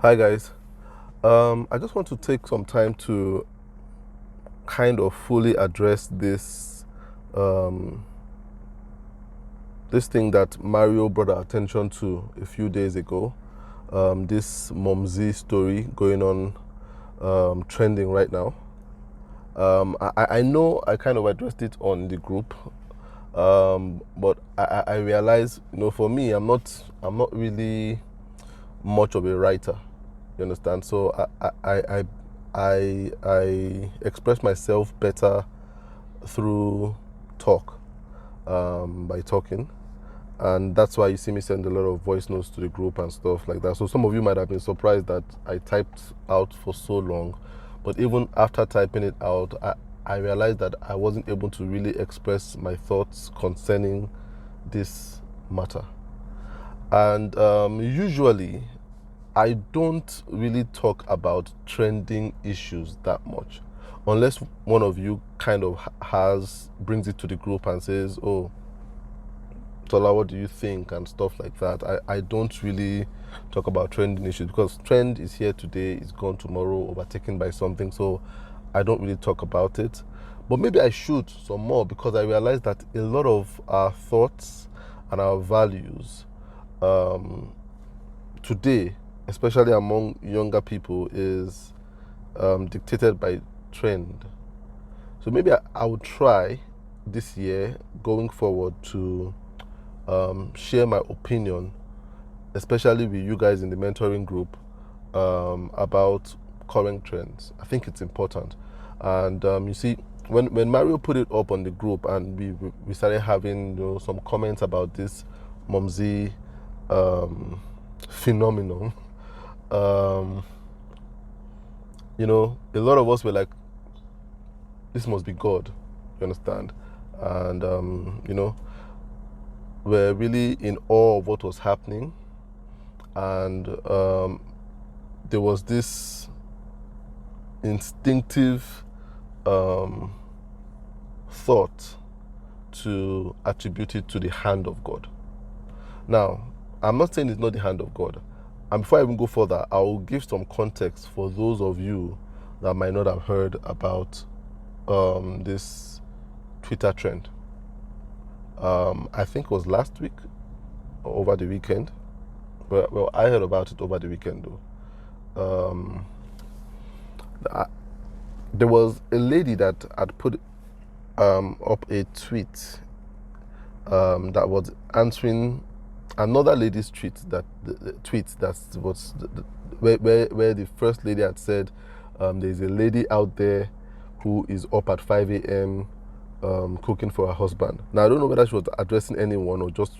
Hi guys. I just want to take some time to kind of fully address this thing that Mario brought our attention to a few days ago. This Momzi story going on, trending right now. I know I kind of addressed it on the group, but I realize, for me, I'm not really much of a writer. You understand? So I express myself better through talk, by talking, and that's why you see me send a lot of voice notes to the group and stuff like that. So some of you might have been surprised that I typed out for so long, but even after typing it out, I realized that I wasn't able to really express my thoughts concerning this matter. And usually I don't really talk about trending issues that much, unless one of you kind of brings it to the group and says, "Oh, Tola, what do you think?" and stuff like that. I don't really talk about trending issues because trend is here today, it's gone tomorrow, overtaken by something. So I don't really talk about it. But maybe I should some more because I realize that a lot of our thoughts and our values um, today, especially among younger people, is dictated by trend. So maybe I would try this year going forward to share my opinion, especially with you guys in the mentoring group, about current trends. I think it's important. And you see, when Mario put it up on the group and we started having some comments about this Momzi phenomenon, um, a lot of us were like, this must be God, you understand? And, we're really in awe of what was happening. And there was this instinctive thought to attribute it to the hand of God. Now, I'm not saying it's not the hand of God. And before I even go further, I will give some context for those of you that might not have heard about this Twitter trend. I think it was last week or over the weekend. Well, I heard about it over the weekend though. There was a lady that had put up a tweet that was answering another lady's tweet that was where the first lady had said, there's a lady out there who is up at 5 a.m. Cooking for her husband. Now I don't know whether she was addressing anyone or just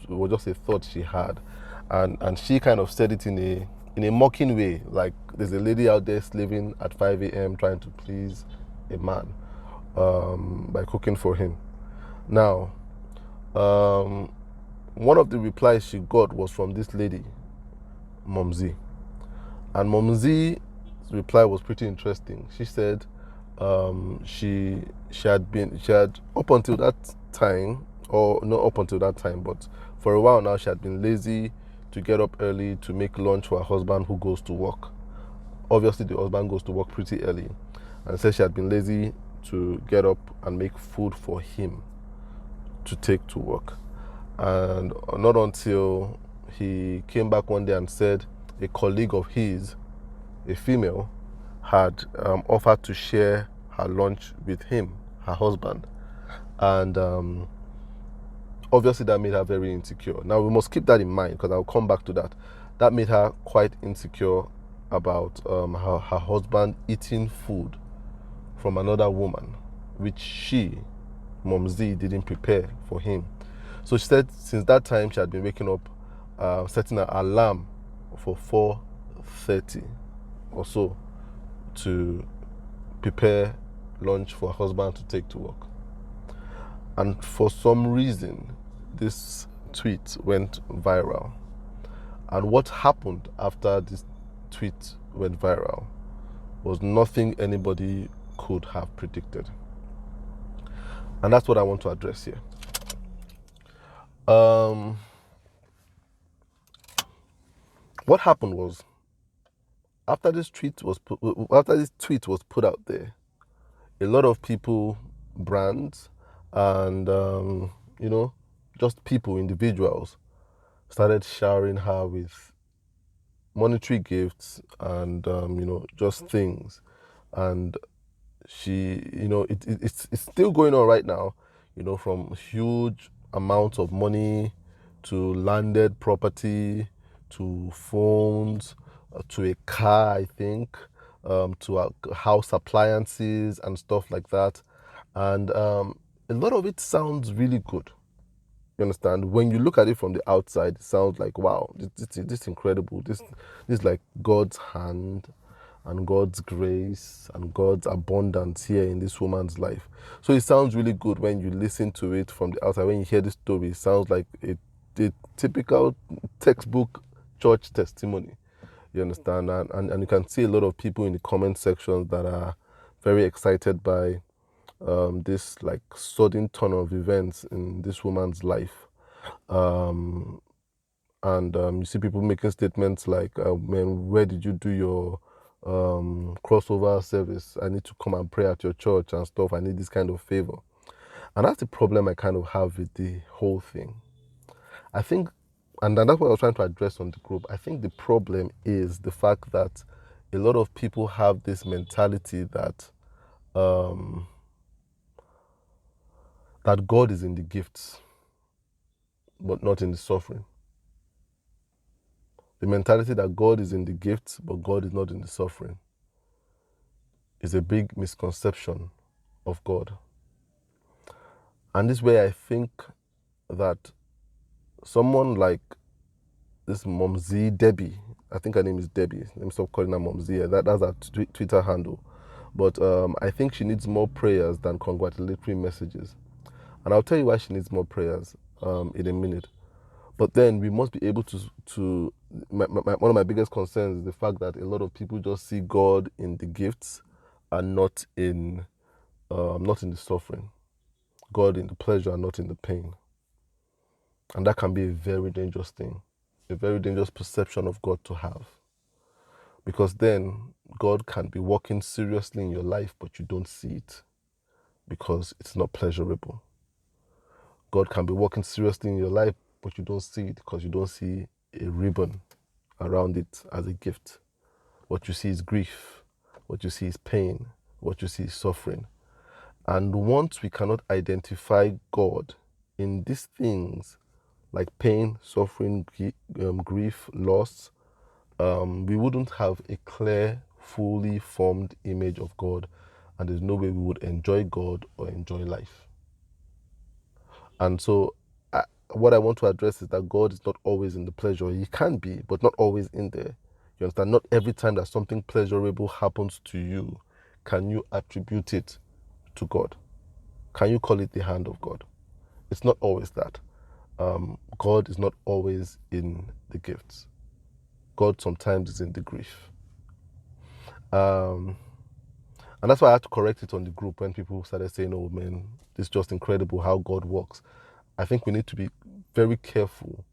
a thought she had, and she kind of said it in a mocking way, like there's a lady out there slaving at 5 a.m. trying to please a man by cooking for him. Now, one of the replies she got was from this lady, Momzi. And Momzi's reply was pretty interesting. She said she had up until that time, or not up until that time, but for a while now, she had been lazy to get up early to make lunch for her husband who goes to work. Obviously, the husband goes to work pretty early, and said she had been lazy to get up and make food for him to take to work. And not until he came back one day and said a colleague of his, a female, had offered to share her lunch with him, her husband. And obviously that made her very insecure. Now we must keep that in mind because I'll come back to that. That made her quite insecure about her husband eating food from another woman, which she, Momzi, didn't prepare for him. So she said since that time she had been waking up, setting an alarm for 4:30 or so to prepare lunch for her husband to take to work. And for some reason, this tweet went viral. And what happened after this tweet went viral was nothing anybody could have predicted. And that's what I want to address here. What happened was, after this tweet was put out there, a lot of people, brands, and just people, individuals, started showering her with monetary gifts and just things. And she, it's still going on right now, from huge amounts of money to landed property to phones to a car, I think, to house appliances and stuff like that. And a lot of it sounds really good. You understand? When you look at it from the outside, it sounds like, wow, this is incredible. This is like God's hand and God's grace and God's abundance here in this woman's life. So it sounds really good when you listen to it from the outside. When you hear the story, it sounds like a typical textbook church testimony. You understand? And you can see a lot of people in the comment sections that are very excited by this like sudden turn of events in this woman's life. Um, and you see people making statements like, man, where did you do your crossover service? I need to come and pray at your church and stuff. I need this kind of favor. And that's the problem I kind of have with the whole thing. I think, and that's what I was trying to address on the group. I think the problem is the fact that a lot of people have this mentality that um, that God is in the gifts, but not in the suffering. The mentality that God is in the gifts, but God is not in the suffering, is a big misconception of God. And this way I think that someone like this Mom Z, Debbie, I think her name is Debbie. Let me stop calling her Mom Z. That's her Twitter handle. But I think she needs more prayers than congratulatory messages. And I'll tell you why she needs more prayers in a minute. But then we must be able to one of my biggest concerns is the fact that a lot of people just see God in the gifts and not in the suffering. God in the pleasure and not in the pain. And that can be a very dangerous thing, a very dangerous perception of God to have. Because then God can be working seriously in your life, but you don't see it because it's not pleasurable. God can be working seriously in your life, but you don't see it because you don't see a ribbon around it as a gift. What you see is grief. What you see is pain. What you see is suffering. And once we cannot identify God in these things like pain, suffering, grief, loss, we wouldn't have a clear, fully formed image of God, and there's no way we would enjoy God or enjoy life. And so what I want to address is that God is not always in the pleasure. He can be, but not always in there. You understand? Not every time that something pleasurable happens to you, can you attribute it to God? Can you call it the hand of God? It's not always that. God is not always in the gifts. God sometimes is in the grief. And that's why I had to correct it on the group when people started saying, oh man, it's just incredible how God works. I think we need to be very careful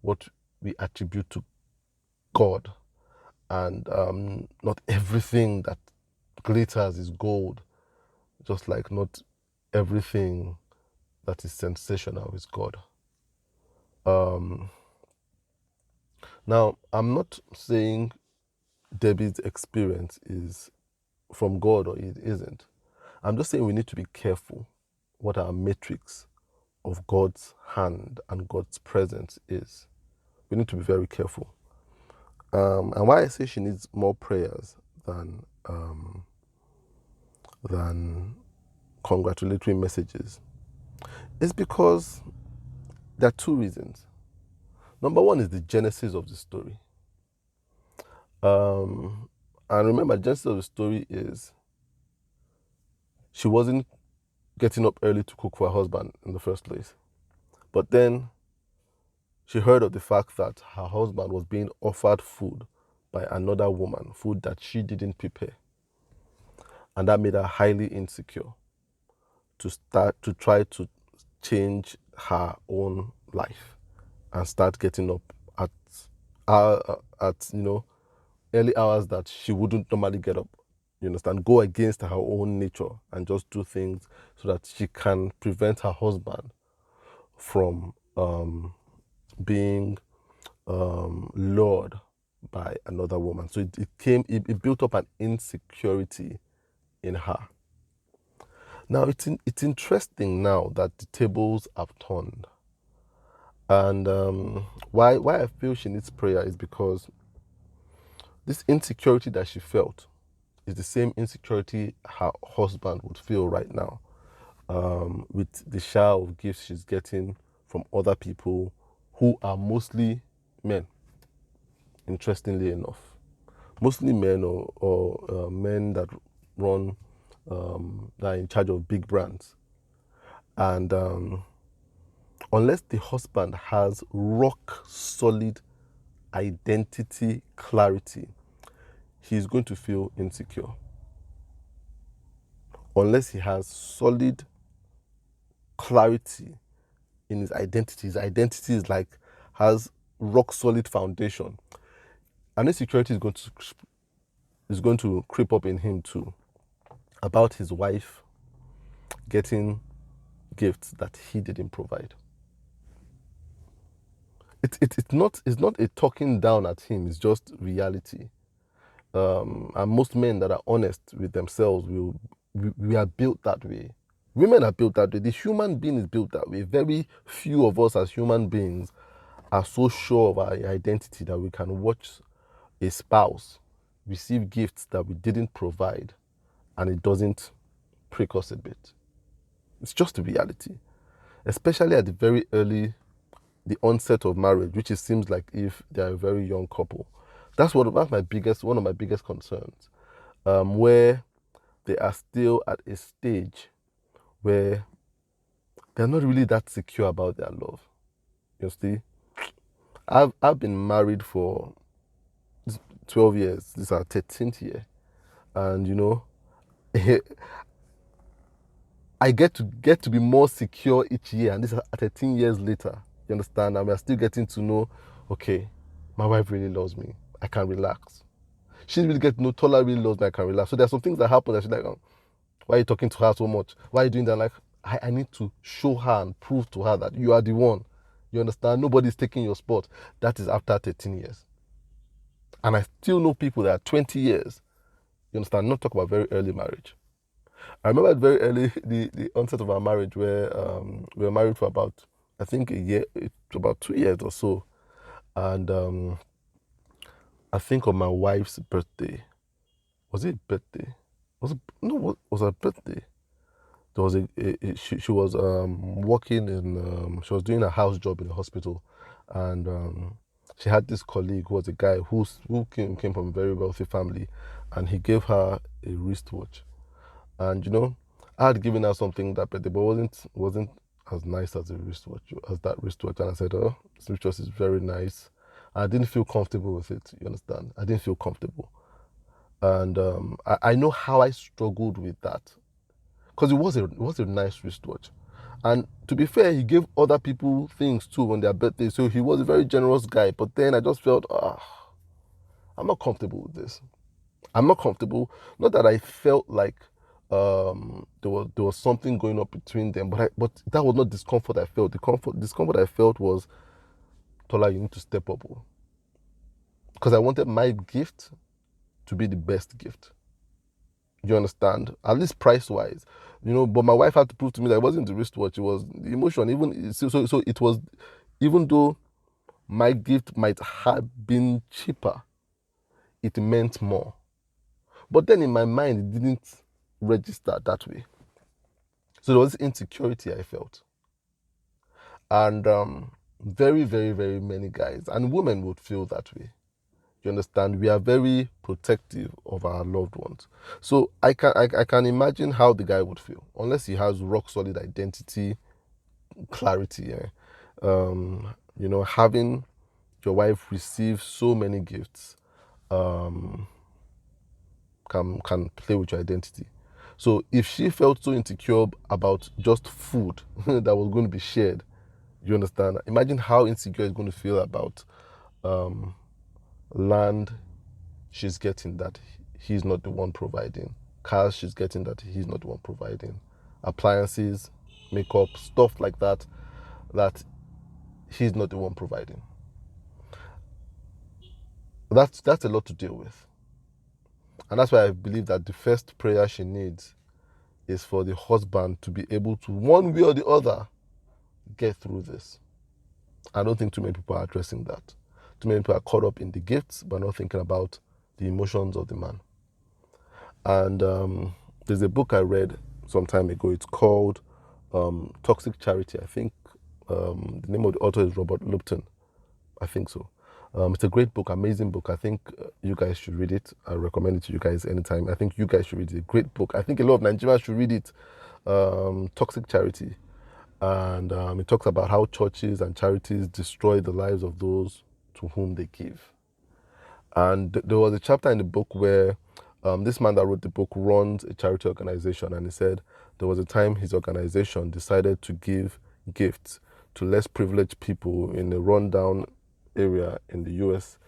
what we attribute to God. And not everything that glitters is gold, just like not everything that is sensational is God. Now, I'm not saying Debbie's experience is from God or it isn't. I'm just saying we need to be careful what our metrics of God's hand and God's presence is. We need to be very careful. And why I say she needs more prayers than congratulatory messages is because there are two reasons. Number one is the genesis of the story. And remember, genesis of the story is she wasn't getting up early to cook for her husband in the first place. But then she heard of the fact that her husband was being offered food by another woman, food that she didn't prepare. And that made her highly insecure to try to change her own life and start getting up at early hours that she wouldn't normally get up. You understand? Go against her own nature and just do things so that she can prevent her husband from being lured by another woman. So it built up an insecurity in her. Now it's interesting now that the tables have turned, and why I feel she needs prayer is because this insecurity that she felt is the same insecurity her husband would feel right now, with the shower of gifts she's getting from other people who are mostly men. Interestingly enough, mostly men or men that run that are in charge of big brands, and unless the husband has rock solid identity clarity, he's going to feel insecure. Unless he has solid clarity in his identity has rock solid foundation. And insecurity is going to creep up in him too, about his wife getting gifts that he didn't provide. It's not a talking down at him, it's just reality. And most men that are honest with themselves we are built that way. Women are built that way. The human being is built that way. Very few of us as human beings are so sure of our identity that we can watch a spouse receive gifts that we didn't provide and it doesn't prick us a bit. It's just a reality. Especially at the onset of marriage, which it seems like if they're a very young couple. That's one of my biggest concerns, where they are still at a stage where they're not really that secure about their love. You see, I've been married for 12 years. This is our 13th year, and I get to be more secure each year, and this is 13 years later. You understand? And we're still getting to know, okay, my wife really loves me. I can relax. She really get to know Tola really loves me. I can relax. So there's some things that happen that she's like, oh, why are you talking to her so much? Why are you doing that? Like, I need to show her and prove to her that you are the one. You understand? Nobody's taking your spot. That is after 13 years. And I still know people that are 20 years. You understand? Not talk about very early marriage. I remember at very early, the onset of our marriage, where we were married for about, I think, a year, about 2 years or so. And I think on my wife's birthday, was it birthday? Was it, no, what was her birthday? There was she was working in, she was doing a house job in the hospital. And she had this colleague who was a guy who came from a very wealthy family, and he gave her a wristwatch. And I had given her something that birthday, but wasn't as nice as that wristwatch. And I said, "Oh, this wristwatch is very nice." I didn't feel comfortable with it. You understand? I didn't feel comfortable, and I know how I struggled with that, because it was a nice wristwatch. And to be fair, he gave other people things too on their birthday, so he was a very generous guy. But then I just felt, I'm not comfortable with this. I'm not comfortable. Not that I felt like there was something going up between them, but that was not discomfort I felt. The discomfort I felt was, Tola, you need to step up, because I wanted my gift to be the best gift. You understand? At least price wise, But my wife had to prove to me that it wasn't the wristwatch; it was the emotion. So it was, even though my gift might have been cheaper, it meant more. But then in my mind, it didn't register that way. So there was insecurity I felt. And very, very, very many guys and women would feel that way. You understand? We are very protective of our loved ones. So I can imagine how the guy would feel, unless he has rock solid identity, clarity. Having your wife receive so many gifts can play with your identity. So if she felt so insecure about just food that was going to be shared, you understand? Imagine how insecure it's going to feel about land, she's getting that he's not the one providing. Cars, she's getting that he's not the one providing. Appliances, makeup, stuff like that, that he's not the one providing. That's a lot to deal with. And that's why I believe that the first prayer she needs is for the husband to be able to, one way or the other, get through this. I don't think too many people are addressing that. Too many people are caught up in the gifts, but not thinking about the emotions of the man. And there's a book I read some time ago. It's called Toxic Charity. I think the name of the author is Robert Lupton. I think so. It's a great book, amazing book. I think you guys should read it. I recommend it to you guys anytime. I think you guys should read it. It's a great book. I think a lot of Nigerians should read it. Toxic Charity. And it talks about how churches and charities destroy the lives of those to whom they give. And there was a chapter in the book where this man that wrote the book runs a charity organization, and he said there was a time his organization decided to give gifts to less privileged people in a rundown area in the US,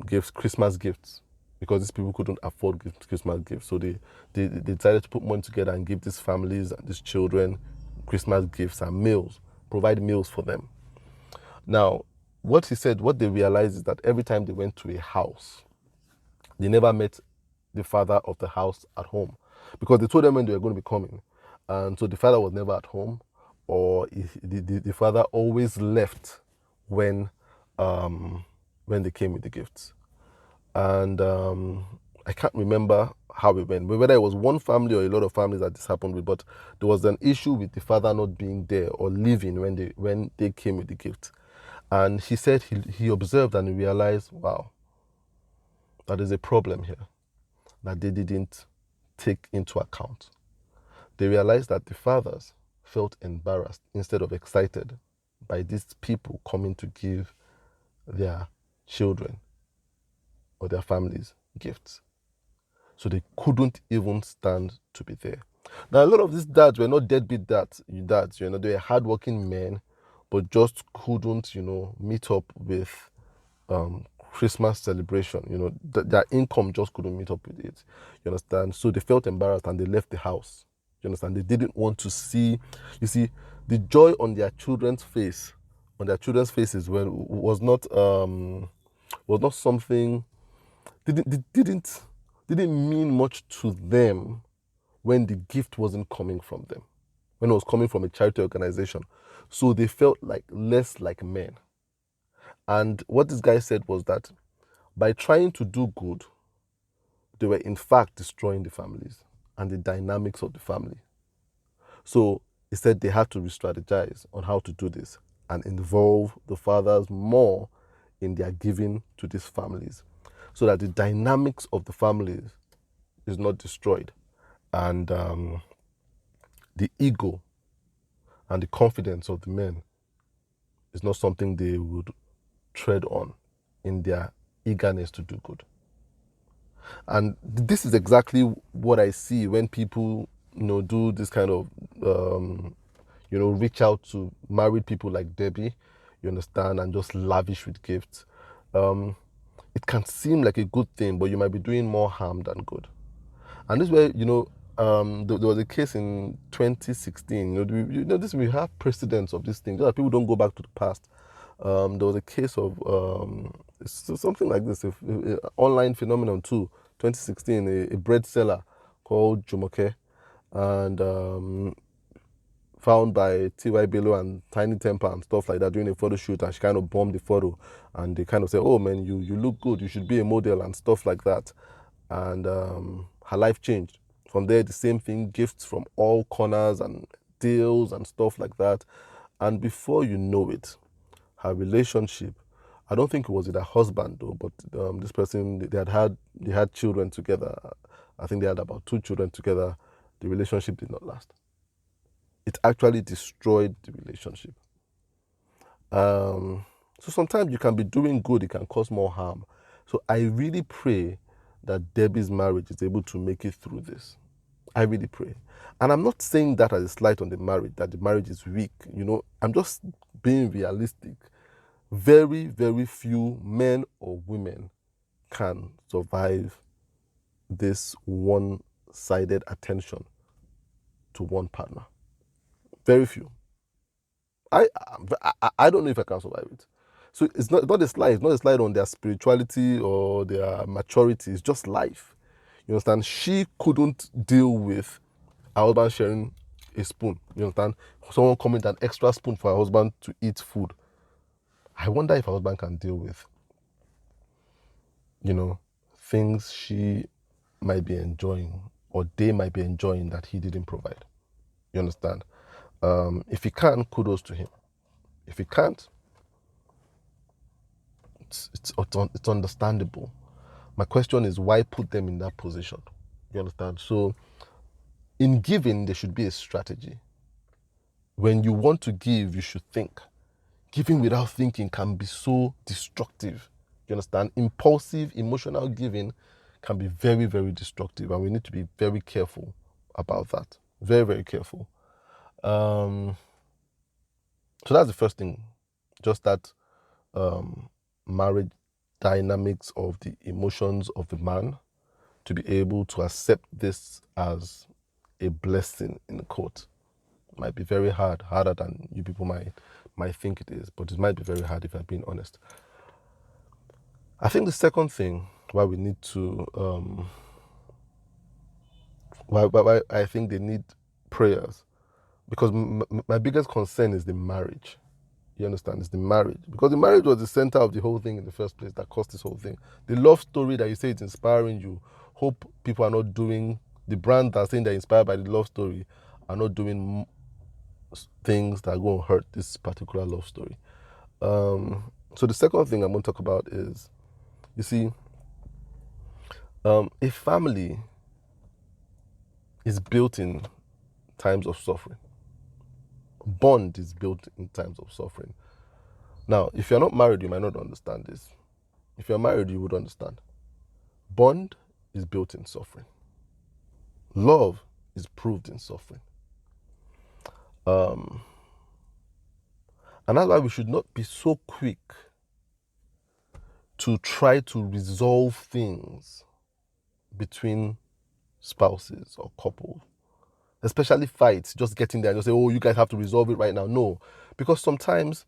gives Christmas gifts, because these people couldn't afford Christmas gifts. So they decided to put money together and give these families and these children Christmas gifts and meals, provide meals for them. Now, what he said, what they realized is that every time they went to a house, they never met the father of the house at home, because they told them when they were going to be coming. And so the father was never at home, or the father always left when they came with the gifts. And I can't remember how it went, but whether it was one family or a lot of families that this happened with, but there was an issue with the father not being there or leaving when they came with the gift. And he said he observed and he realized, wow, that is a problem here that they didn't take into account. They realized that the fathers felt embarrassed instead of excited by these people coming to give their children or their families gifts. So they couldn't even stand to be there. Now, a lot of these dads were not deadbeat dads, they were hardworking men, but just couldn't, meet up with Christmas celebration. Their income just couldn't meet up with it. You understand? So they felt embarrassed and they left the house. You understand? They didn't want to see, you see, the joy on their children's faces was not something, didn't mean much to them when the gift wasn't coming from them, when it was coming from a charity organization. So they felt less like men. And what this guy said was that by trying to do good, they were in fact destroying the families and the dynamics of the family. So he said they had to re-strategize on how to do this and involve the fathers more in their giving to these families, so that the dynamics of the families is not destroyed, and the ego and the confidence of the men is not something they would tread on in their eagerness to do good. And this is exactly what I see when people, do this kind of, reach out to married people like Debbie, you understand, and just lavish with gifts. It can seem like a good thing, but you might be doing more harm than good. And this is where, there was a case in 2016. We have precedents of these things. People don't go back to the past. There was a case of something like this, an online phenomenon too. 2016, a bread seller called Jumoke, and found by T.Y. Bello and Tiny Temper and stuff like that doing a photo shoot, and she kind of bombed the photo, and they kind of said, oh man, you look good, you should be a model and stuff like that. And her life changed. From there, the same thing, gifts from all corners and deals and stuff like that. And before you know it, her relationship, I don't think it was with her husband though, but this person, they had children together. I think they had about 2 children together. The relationship did not last. It actually destroyed the relationship. So sometimes you can be doing good, it can cause more harm. So I really pray that Debbie's marriage is able to make it through this. I really pray. And I'm not saying that as a slight on the marriage, that the marriage is weak. I'm just being realistic. Very, very few men or women can survive this one-sided attention to one partner. Very few. I don't know if I can survive it. So it's not a slide. It's not a slide on their spirituality or their maturity. It's just life. You understand? She couldn't deal with her husband sharing a spoon. You understand? Someone coming with an extra spoon for her husband to eat food. I wonder if her husband can deal with, things she might be enjoying or they might be enjoying that he didn't provide. You understand? If he can, kudos to him. If he can't, it's understandable. My question is, why put them in that position? You understand? So in giving, there should be a strategy. When you want to give, you should think. Giving without thinking can be so destructive. You understand? Impulsive, emotional giving can be very, very destructive, and we need to be very careful about that. Very, very careful. So that's the first thing. Just that marriage dynamics of the emotions of the man, to be able to accept this as a blessing in the court. Might be very hard, harder than you people might think it is, but it might be very hard if I'm being honest. I think the second thing why we need to why I think they need prayers, because my biggest concern is the marriage. You understand? It's the marriage, because the marriage was the center of the whole thing in the first place that caused this whole thing. The love story that you say it's inspiring, you hope people are not doing, the brand that are saying they're inspired by the love story are not doing things that are going to hurt this particular love story. So the second thing I'm going to talk about is, you see, a family is built in times of suffering. Bond is built in times of suffering. Now, if you're not married, you might not understand this. If you're married, you would understand. Bond is built in suffering. Love is proved in suffering. And that's why we should not be so quick to try to resolve things between spouses or couples, especially fights, just getting there and just say, oh, you guys have to resolve it right now. No, because sometimes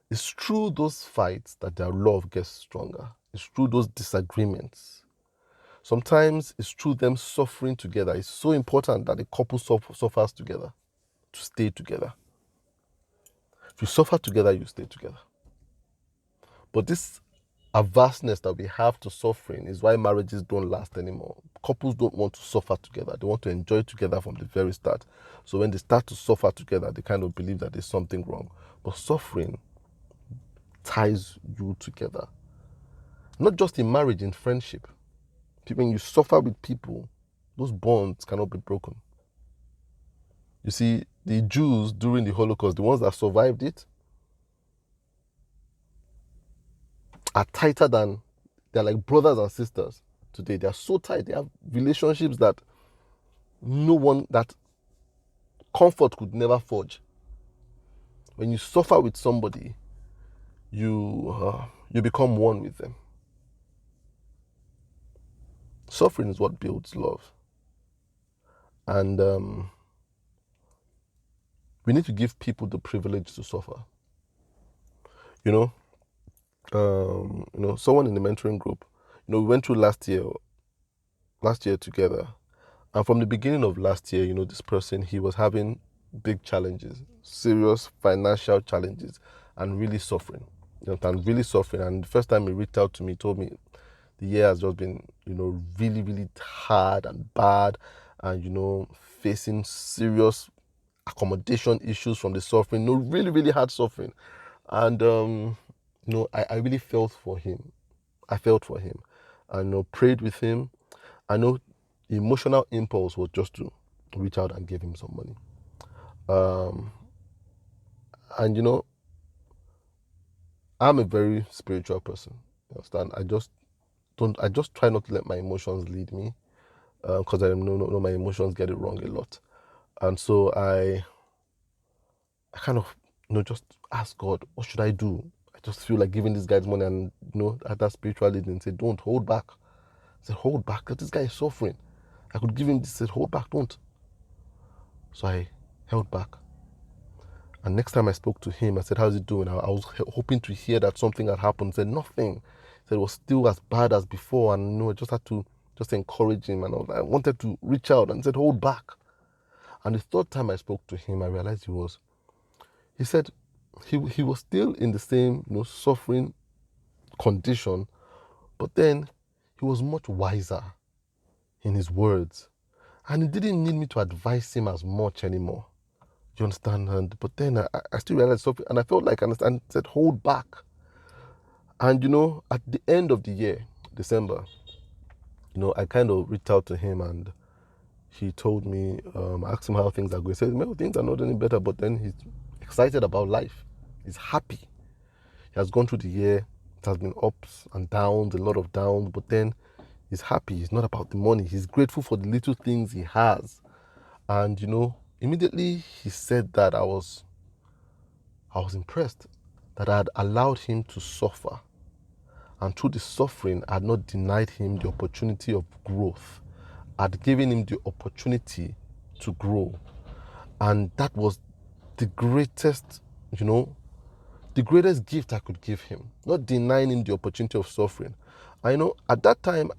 it's through those fights that their love gets stronger. It's through those disagreements. Sometimes it's through them suffering together. It's so important that the couple suffers together to stay together. If you suffer together, you stay together. But this averseness that we have to suffering is why marriages don't last anymore. Couples don't want to suffer together. They want to enjoy together from the very start. So when they start to suffer together, they kind of believe that there's something wrong. But suffering ties you together. Not just in marriage, in friendship. When you suffer with people, those bonds cannot be broken. You see, the Jews during the Holocaust, the ones that survived it, are tighter than, they're like brothers and sisters today. They are so tight. They have relationships that that comfort could never forge. When you suffer with somebody, you become one with them. Suffering is what builds love. And we need to give people the privilege to suffer. Someone in the mentoring group, we went through last year together. And from the beginning of last year, this person, he was having big challenges, serious financial challenges, and really suffering. And the first time he reached out to me, he told me the year has just been, really, really hard and bad, and, facing serious accommodation issues from the suffering, really, really hard suffering. And, I really felt for him. I felt for him. And, prayed with him. I know the emotional impulse was just to reach out and give him some money. And, I'm a very spiritual person. You understand? I just try not to let my emotions lead me, because I know my emotions get it wrong a lot. And so I kind of, just ask God, what should I do? I just feel like giving this guy's money, and at that spiritual leading said, don't hold back. I said, hold back, because this guy is suffering. I could give him this. I said, hold back, don't. So I held back. And next time I spoke to him, I said, how's he doing? I was hoping to hear that something had happened. He said, nothing. He said it was still as bad as before. And I just had to just encourage him. And I wanted to reach out, and said, hold back. And the third time I spoke to him, I realized he said he was still in the same suffering condition, but then he was much wiser in his words. And he didn't need me to advise him as much anymore. You understand? But then I still realized something, and I felt like I understand. Said, hold back. And at the end of the year, December, I kind of reached out to him, and he told me, I asked him how things are going. He said, well, things are not any better, but then he's excited about life. He's happy. He has gone through the year. It has been ups and downs, a lot of downs, but then he's happy. It's not about the money. He's grateful for the little things he has. And immediately he said that I was impressed that I had allowed him to suffer. And through the suffering, I had not denied him the opportunity of growth. I had given him the opportunity to grow. And that was the greatest, the greatest gift I could give him. Not denying him the opportunity of suffering. I know at that time,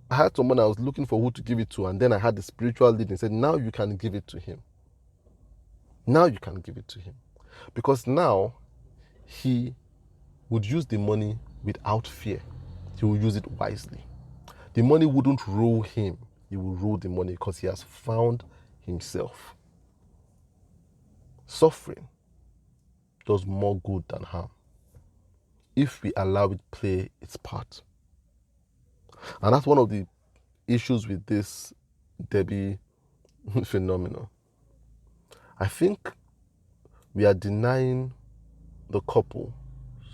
I had someone I was looking for who to give it to, and then I had the spiritual lead and said, now you can give it to him. Now you can give it to him. Because now he would use the money without fear. He will use it wisely. The money wouldn't rule him. He will rule the money because he has found himself. Suffering does more good than harm if we allow it play its part. And that's one of the issues with this Debbie phenomenon. I think we are denying the couple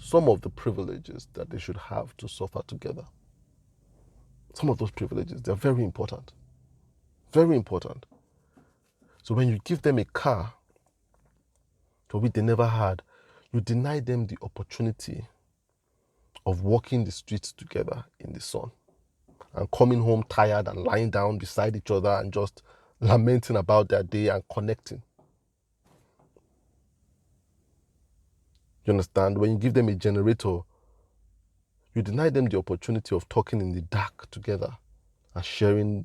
some of the privileges that they should have to suffer together. Some of those privileges, they're very important. Very important. So when you give them a car, for which they never had, you deny them the opportunity of walking the streets together in the sun and coming home tired and lying down beside each other and just lamenting about their day and connecting. You understand? When you give them a generator, you deny them the opportunity of talking in the dark together and sharing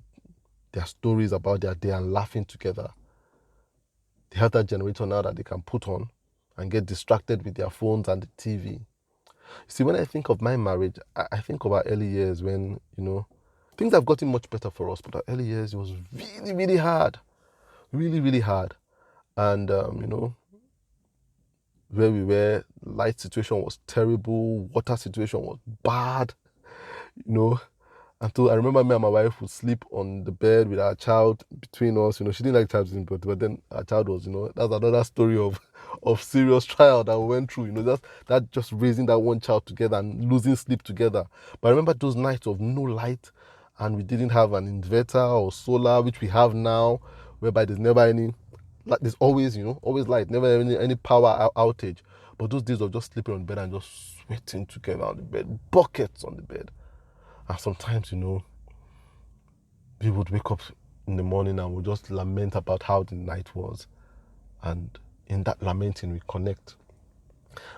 their stories about their day and laughing together. They have that generator now that they can put on and get distracted with their phones and the TV. You see, when I think of my marriage, I think of our early years when, things have gotten much better for us, but our early years, it was really, really hard. Really, really hard. And, where we were, light situation was terrible, water situation was bad, until I remember me and my wife would sleep on the bed with our child between us. She didn't like child, but then our child was, that's another story of serious trial that we went through. That just raising that one child together and losing sleep together. But I remember those nights of no light, and we didn't have an inverter or solar, which we have now, whereby there's never any, like there's always, always light, never any power outage. But those days of just sleeping on the bed and just sweating together on the bed, buckets on the bed. And sometimes, we would wake up in the morning and we just lament about how the night was. And in that lamenting, we connect.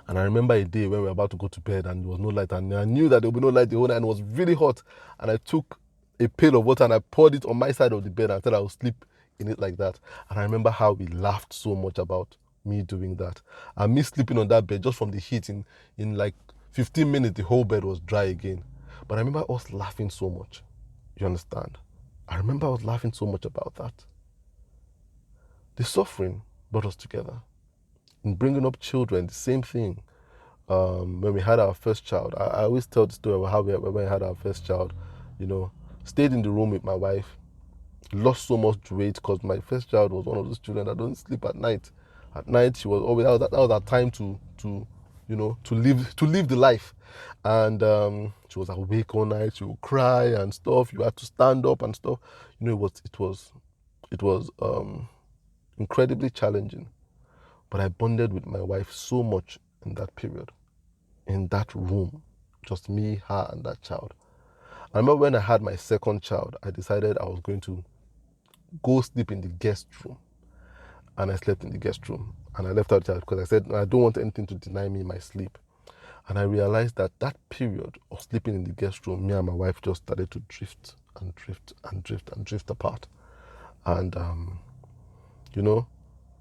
And I remember a day when we were about to go to bed and there was no light. And I knew that there would be no light the whole night and it was really hot. And I took a pail of water and I poured it on my side of the bed and said I would sleep in it like that. And I remember how we laughed so much about me doing that. And me sleeping on that bed just from the heat in like 15 minutes, the whole bed was dry again. But I remember us laughing so much. You understand? I remember I was laughing so much about that. The suffering brought us together. In bringing up children, the same thing. When we had our first child, I always tell the story about how when we had our first child, stayed in the room with my wife, lost so much weight because my first child was one of those children that don't sleep at night. At night, she was always that was our time to live the life. And she was awake all night. She would cry and stuff. You had to stand up and stuff. It was incredibly challenging. But I bonded with my wife so much in that period. in that room, just me, her, and that child. I remember when I had my second child, I decided I was going to go sleep in the guest room. And I slept in the guest room. And I left out the child because I said, I don't want anything to deny me my sleep. And I realized that that period of sleeping in the guest room, me and my wife just started to drift and drift and drift and drift apart. And, you know,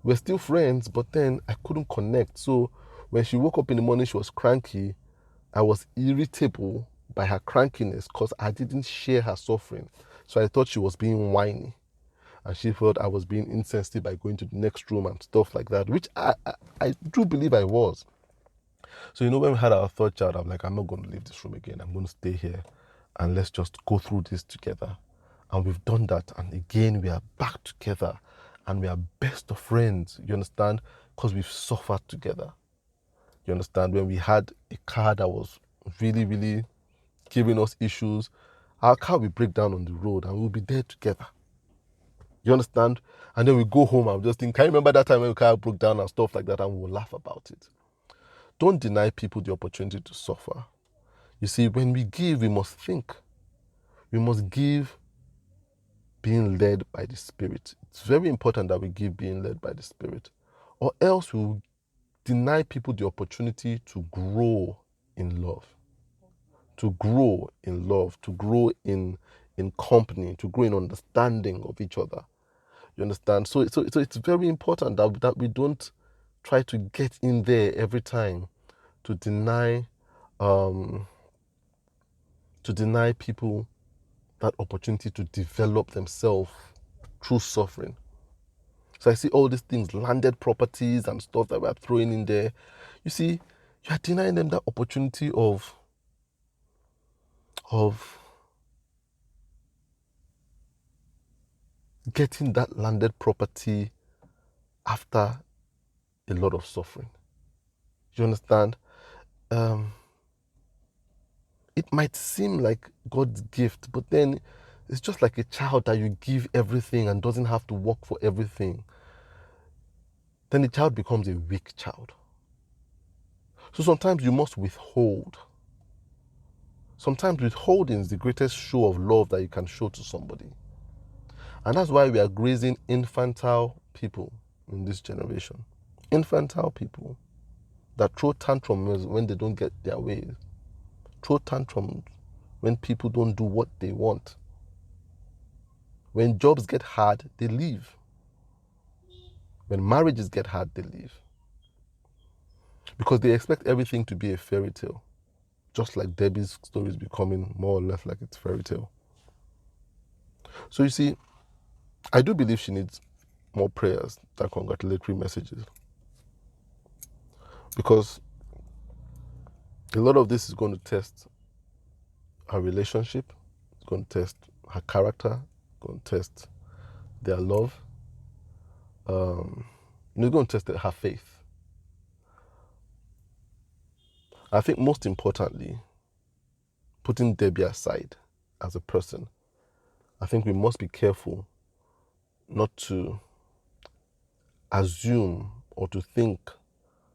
we're still friends, but then I couldn't connect. So when she woke up in the morning, she was cranky. I was irritable by her crankiness because I didn't share her suffering. So I thought she was being whiny. And she felt I was being insensitive by going to the next room and stuff like that, which I do believe I was. So, you know, when we had our third child, I'm like, I'm not going to leave this room again. I'm going to stay here and let's just go through this together. And we've done that. And again, we are back together and we are best of friends. You understand? Because we've suffered together. You understand? When we had a car that was really, really giving us issues, our car will break down on the road and we'll be there together. You understand? And then we go home and just think, can you remember that time when the car broke down and stuff like that? And we'll laugh about it. Don't deny people the opportunity to suffer. You see, when we give, we must think. We must give being led by the Spirit. It's very important that we give being led by the Spirit. Or else we will deny people the opportunity to grow in love. To grow in love, to grow in company, to grow in understanding of each other. You understand? So it's very important that we don't try to get in there every time to deny people that opportunity to develop themselves through suffering. So I see all these things, landed properties and stuff that we're throwing in there. You see, you're denying them that opportunity of getting that landed property after a lot of suffering. You understand? It might seem like God's gift, but then it's just like a child that you give everything and doesn't have to work for everything. Then the child becomes a weak child. So sometimes you must withhold. Sometimes withholding is the greatest show of love that you can show to somebody. And that's why we are raising infantile people in this generation. Infantile people that throw tantrums when they don't get their way. Throw tantrums when people don't do what they want. When jobs get hard, they leave. When marriages get hard, they leave. Because they expect everything to be a fairy tale. Just like Debbie's story is becoming more or less like it's fairy tale. So you see, I do believe she needs more prayers than congratulatory messages. Because a lot of this is going to test her relationship, it's going to test her character, it's going to test their love, it's going to test her faith. I think most importantly, putting Debbie aside as a person, I think we must be careful not to assume or to think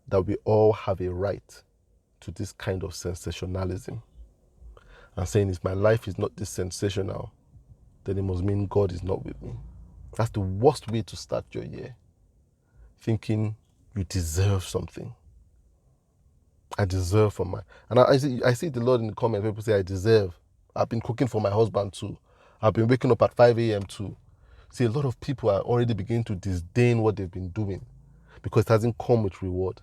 that we all have a right to this kind of sensationalism. And saying if my life is not this sensational, then it must mean God is not with me. That's the worst way to start your year. Thinking you deserve something. I deserve for my... And I see the Lord in the comments, people say I deserve. I've been cooking for my husband too. I've been waking up at 5 a.m. too. See, a lot of people are already beginning to disdain what they've been doing because it hasn't come with reward.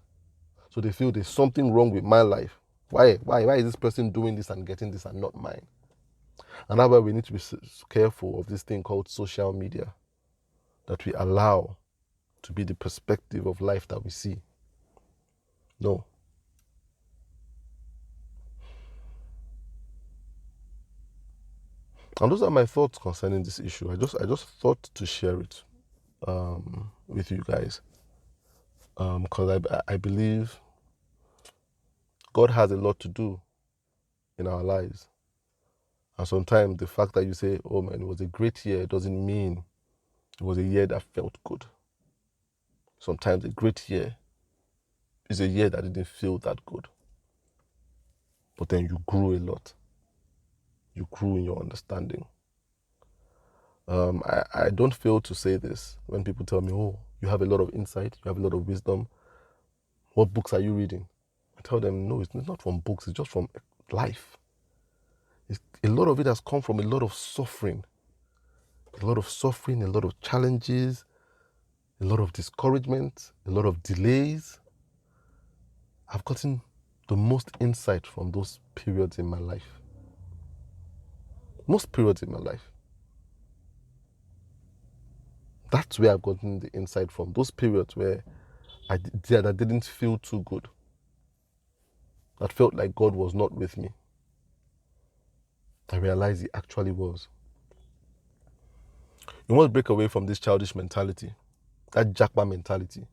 So they feel there's something wrong with my life. Why is this person doing this and getting this and not mine? And that's why we need to be careful of this thing called social media that we allow to be the perspective of life that we see. No. And those are my thoughts concerning this issue. I just thought to share it with you guys because I believe God has a lot to do in our lives. And sometimes the fact that you say, oh man, it was a great year, doesn't mean it was a year that felt good. Sometimes a great year is a year that didn't feel that good. but then you grew a lot. You grew in your understanding. I don't fail to say this when people tell me, oh, you have a lot of insight, you have a lot of wisdom. What books are you reading? I tell them, no, it's not from books, it's just from life. A lot of it has come from a lot of suffering. A lot of suffering, a lot of challenges, a lot of discouragement, a lot of delays. I've gotten the most insight from those periods in my life. Most periods in my life. That's where I've gotten the insight from. Those periods where I didn't feel too good. That felt like God was not with me. I realized He actually was. You must break away from this childish mentality, that jackpot mentality.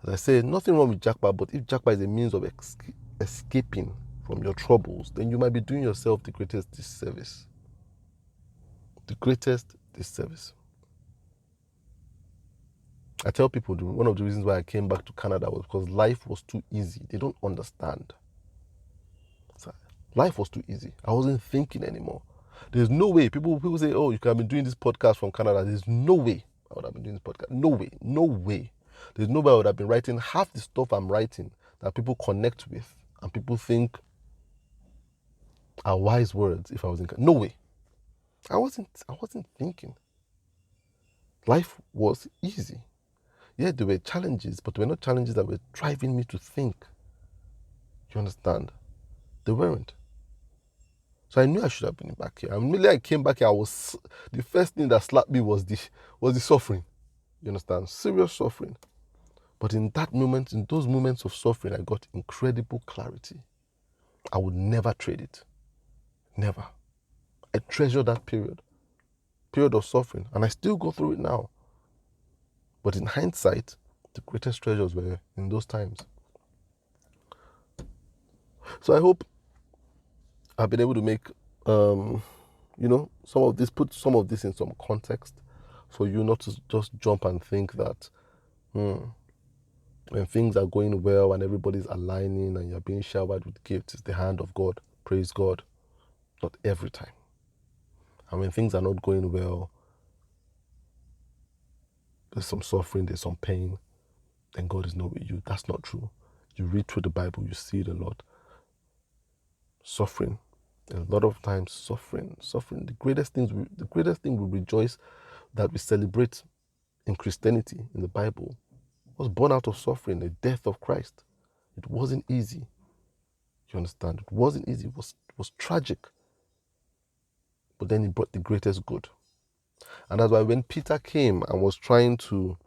As I say, nothing wrong with jackpot, but if jackpot is a means of escaping from your troubles, then you might be doing yourself the greatest disservice. The greatest disservice. I tell people one of the reasons why I came back to Canada was because life was too easy. They don't understand. Life was too easy. I wasn't thinking anymore. There's no way. People say, oh, you can have been doing this podcast from Canada. There's no way I would have been doing this podcast. No way. No way. There's no way I would have been writing half the stuff I'm writing that people connect with and people think are wise words if I was in Canada. No way. I wasn't thinking. Life was easy. Yeah, there were challenges, but there were not challenges that were driving me to think. You understand? They weren't. So I knew I should have been back here. Immediately I came back here, the first thing that slapped me was the suffering. You understand? Serious suffering. But in those moments of suffering, I got incredible clarity. I would never trade it. Never. I treasure that period of suffering, and I still go through it now. But in hindsight, the greatest treasures were in those times. So I hope I've been able to make, put some of this in some context for you not to just jump and think that when things are going well and everybody's aligning and you're being showered with gifts, it's the hand of God. Praise God. Not every time. And when things are not going well, there's some suffering, there's some pain, then God is not with you. That's not true. You read through the Bible, you see it a lot. Suffering. A lot of times suffering. The greatest thing we rejoice that we celebrate in Christianity, in the Bible, was born out of suffering, the death of Christ. It wasn't easy. You understand? It wasn't easy. It was tragic. But then He brought the greatest good. And that's why when Peter came and was trying to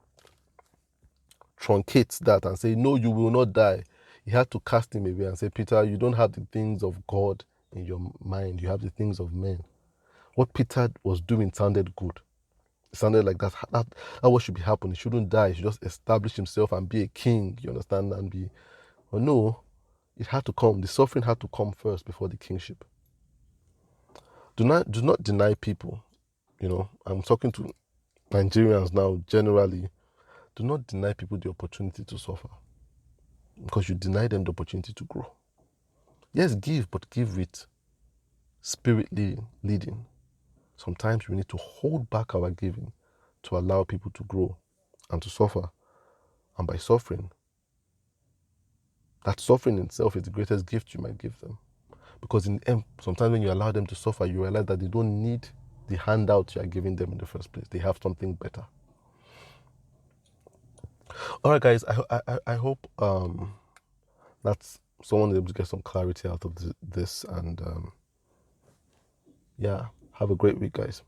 truncate that and say, no, you will not die, He had to cast him away and say, Peter, you don't have the things of God in your mind. You have the things of men. What Peter was doing sounded good. It sounded like that what should be happening. He shouldn't die. He should just establish himself and be a king, you understand, but no, it had to come. The suffering had to come first before the kingship. Do not deny people. I'm talking to Nigerians now generally. Do not deny people the opportunity to suffer, because you deny them the opportunity to grow. Yes, give, but give with spirit leading. Sometimes we need to hold back our giving to allow people to grow and to suffer. And by suffering, that suffering itself is the greatest gift you might give them. Because in the end, sometimes when you allow them to suffer, you realize that they don't need the handout you are giving them in the first place. They have something better. All right, guys, I hope that someone is able to get some clarity out of this. And have a great week, guys.